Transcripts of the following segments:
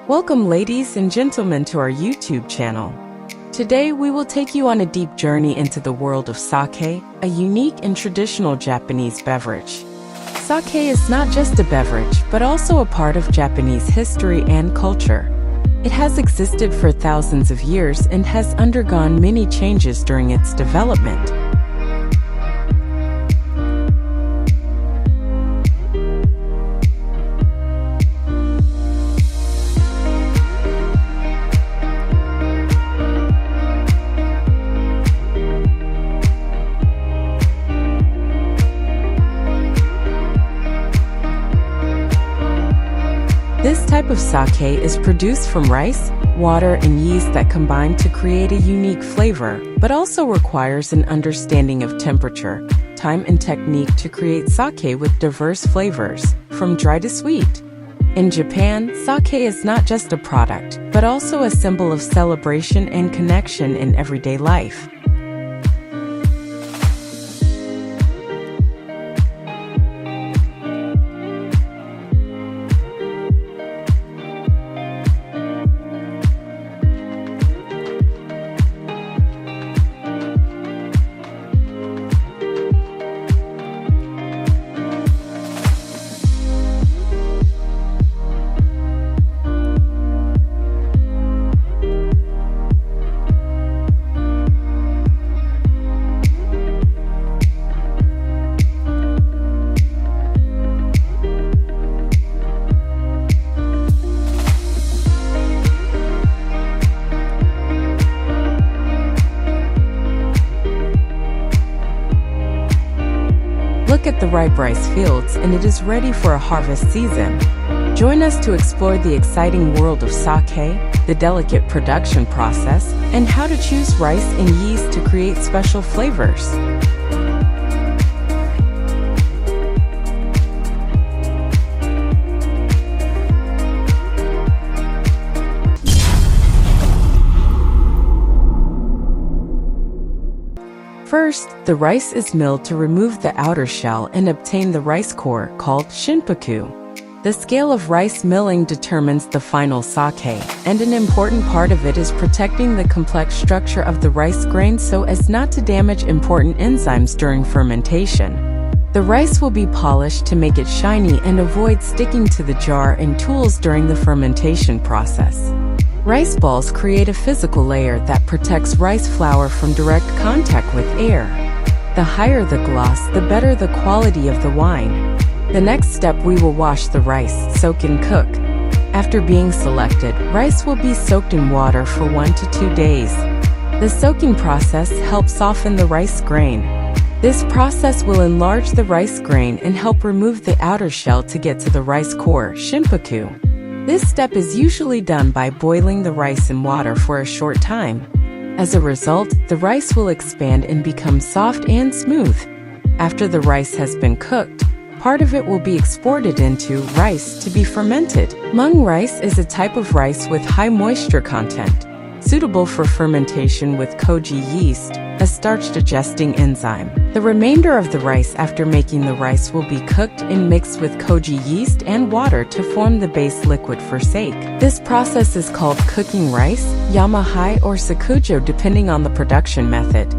Welcome, ladies and gentlemen, to our YouTube channel. Today we will take you on a deep journey into the world of sake, a unique and traditional Japanese beverage. Sake is not just a beverage, but also a part of Japanese history and culture. It has existed for thousands of years and has undergone many changes during its development. This type of sake is produced from rice, water, and yeast that combine to create a unique flavor, but also requires an understanding of temperature, time, and technique to create sake with diverse flavors, from dry to sweet. In Japan, sake is not just a product, but also a symbol of celebration and connection in everyday life. Look at the ripe rice fields, and it is ready for a harvest season. Join us to explore the exciting world of sake, the delicate production process, and how to choose rice and yeast to create special flavors. First, the rice is milled to remove the outer shell and obtain the rice core, called shinpaku. The scale of rice milling determines the final sake, and an important part of it is protecting the complex structure of the rice grain so as not to damage important enzymes during fermentation. The rice will be polished to make it shiny and avoid sticking to the jar and tools during the fermentation process. Rice balls create a physical layer that protects rice flour from direct contact with air. The higher the gloss, the better the quality of the wine. The next step, we will wash the rice, soak and cook. After being selected, rice will be soaked in water for 1 to 2 days. The soaking process helps soften the rice grain. This process will enlarge the rice grain and help remove the outer shell to get to the rice core, shinpaku. This step is usually done by boiling the rice in water for a short time. As a result, the rice will expand and become soft and smooth. After the rice has been cooked, part of it will be exported into rice to be fermented. Mung rice is a type of rice with high moisture content, suitable for fermentation with Koji yeast, a starch-digesting enzyme. The remainder of the rice after making the rice will be cooked and mixed with Koji yeast and water to form the base liquid for sake. This process is called cooking rice, yamahai, or sakujo depending on the production method.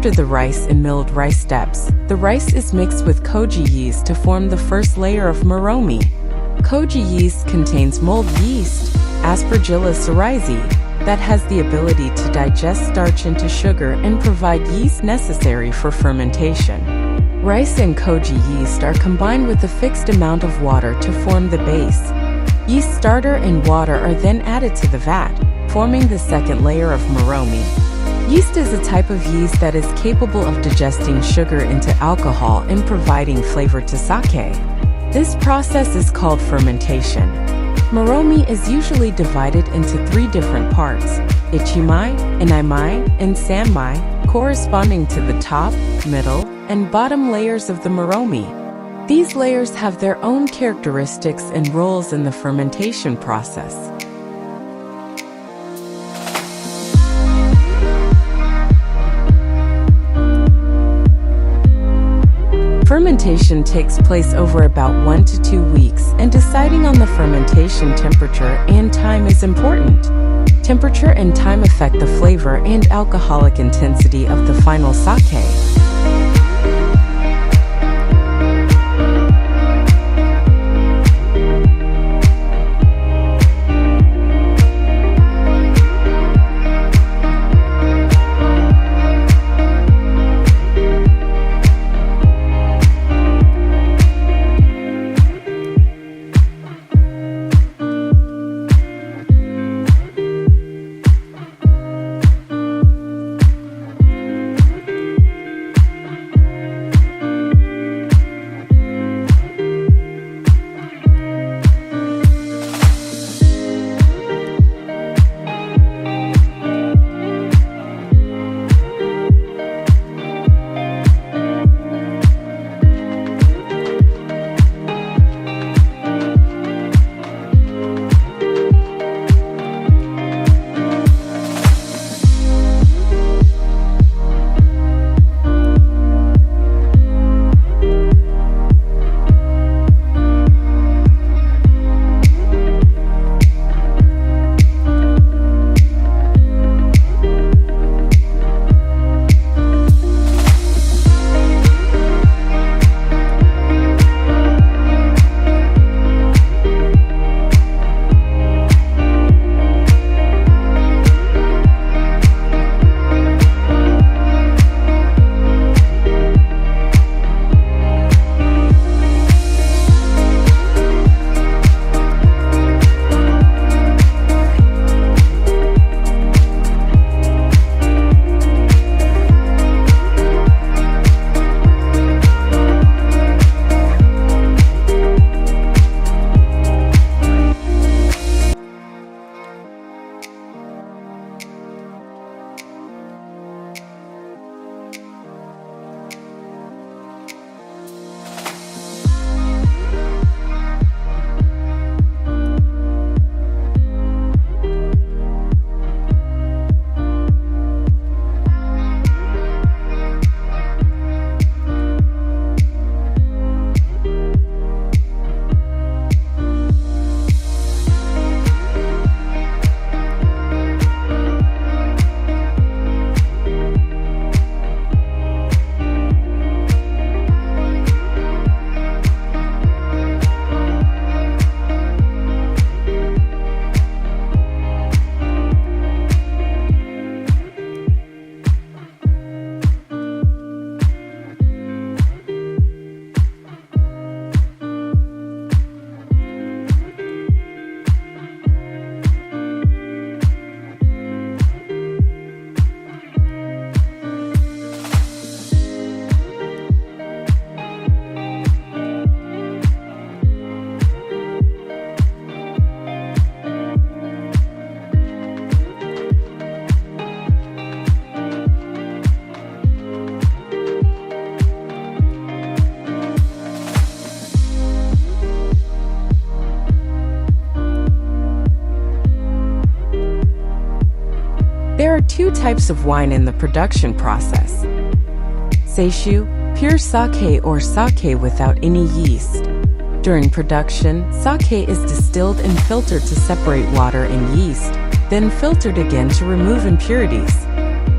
After the rice and milled rice steps, the rice is mixed with Koji yeast to form the first layer of moromi. Koji yeast contains mold yeast, Aspergillus oryzae, that has the ability to digest starch into sugar and provide yeast necessary for fermentation. Rice and Koji yeast are combined with a fixed amount of water to form the base. Yeast starter and water are then added to the vat, forming the second layer of moromi. Yeast is a type of yeast that is capable of digesting sugar into alcohol and providing flavor to sake. This process is called fermentation. Moromi is usually divided into 3 different parts: ichimai, inimai, and sanmai, corresponding to the top, middle, and bottom layers of the moromi. These layers have their own characteristics and roles in the fermentation process. Fermentation takes place over about 1 to 2 weeks, and deciding on the fermentation temperature and time is important. Temperature and time affect the flavor and alcoholic intensity of the final sake. There are 2 types of wine in the production process: seishu, pure sake or sake without any yeast. During production, sake is distilled and filtered to separate water and yeast, then filtered again to remove impurities.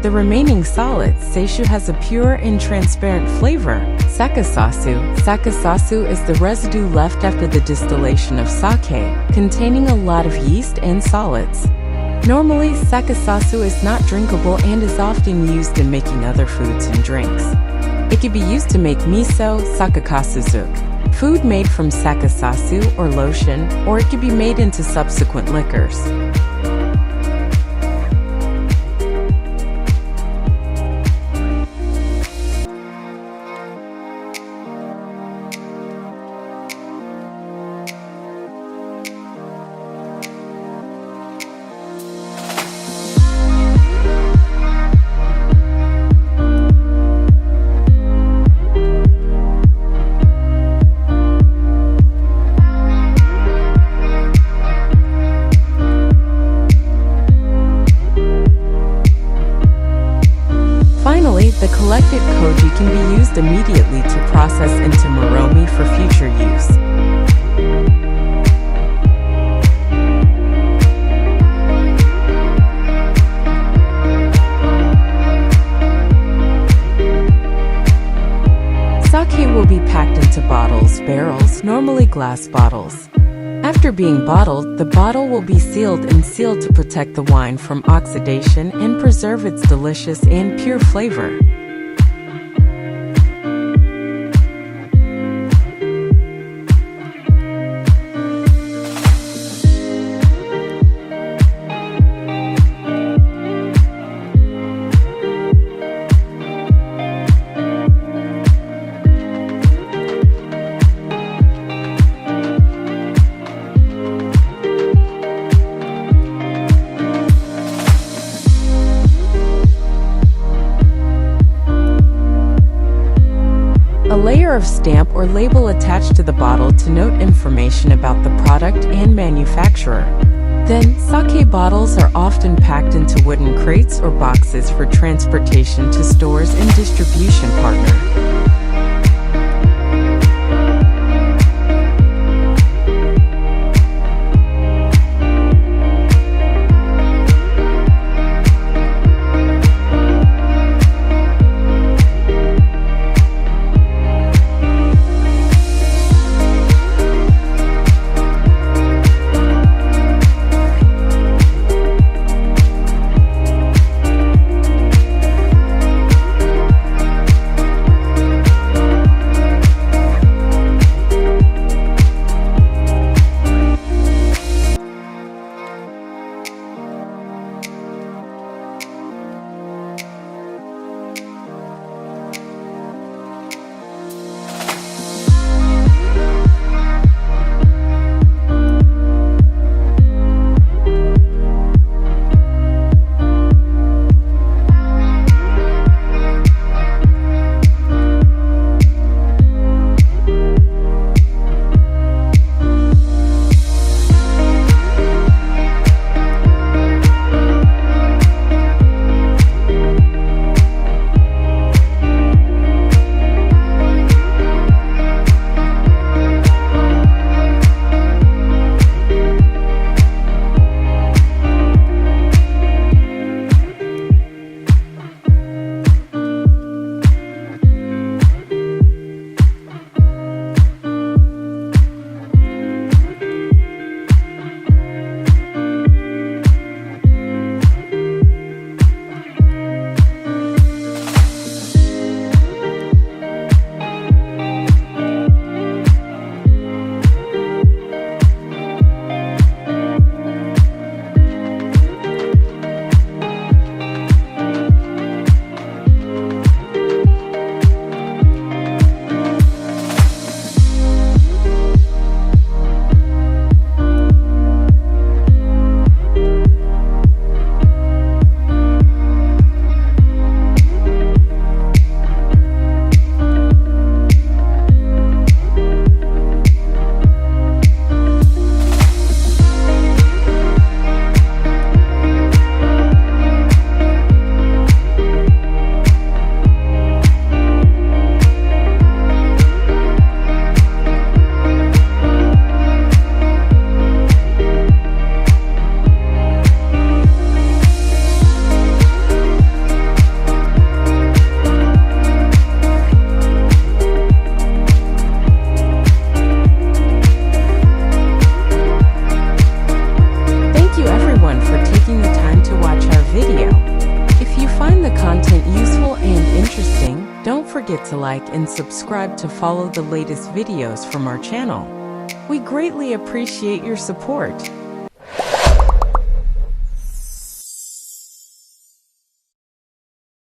The remaining solid, seishu, has a pure and transparent flavor. Sakasasu. Sakasasu is the residue left after the distillation of sake, containing a lot of yeast and solids. Normally, sakasasu is not drinkable and is often used in making other foods and drinks. It can be used to make miso, sakakasuzuke, food made from sakasasu or lotion, or it can be made into subsequent liquors. Finally, the collected koji can be used immediately to process into moromi for future use. Sake will be packed into bottles, barrels, normally glass bottles. After being bottled, the bottle will be sealed to protect the wine from oxidation and preserve its delicious and pure flavor. A layer of stamp or label attached to the bottle to note information about the product and manufacturer. Then, sake bottles are often packed into wooden crates or boxes for transportation to stores and distribution partner. Don't forget to like and subscribe to follow the latest videos from our channel. We greatly appreciate your support.